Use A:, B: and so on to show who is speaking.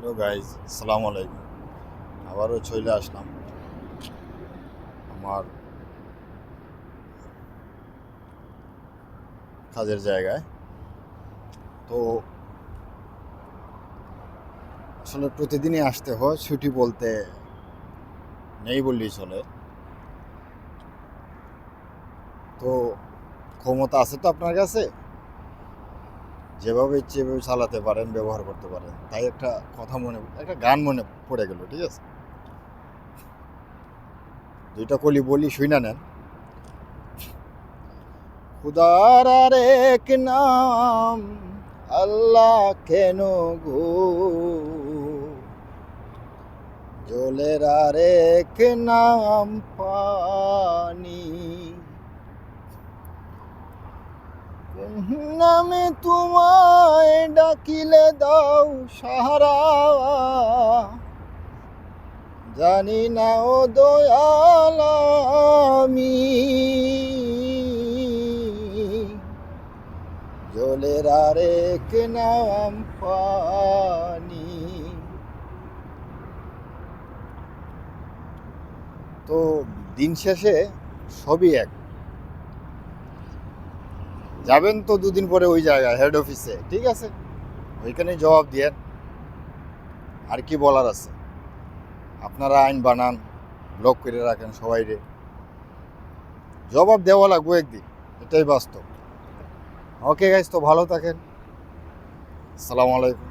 A: Hello guys, আসসালামু আলাইকুম। আবারও চলে আসলাম আমার কাজের জায়গায়। তো আসলে প্রতিদিনই আসতে হয়, ছুটি বলতে নেই বললেই চলে। তো ক্ষমতা আছে তো আপনার কাছে, যেভাবে ইচ্ছে এভাবে চালাতে পারেন, ব্যবহার করতে পারেন। তাই একটা গান মনে পড়ে গেল, ঠিক আছে? দুইটা কলি বলি, শুই না নেন। খুদার আরেক নাম আল্লাহ কেন গো, জলের আরেক নাম পানি। কোন নামে তোমায় ডাকিলে দাও সাহারা, জানি না ও দয়াল আমি। জলের আরেক নাম পানি। তো দিন শেষে সবই এক। যাবেন তো দুদিন পরে ওই জায়গায় হেড অফিসে, ঠিক আছে? ওইখানে জবাব দিয়েন। আর কি বলার আছে? আপনারা আইন বানান, ব্লক করে রাখেন সবাইরে, জবাব দেওয়া লাগবে একদিন, এটাই বাস্তব। ওকে গাইজ, তো ভালো থাকেন। আসসালামু আলাইকুম।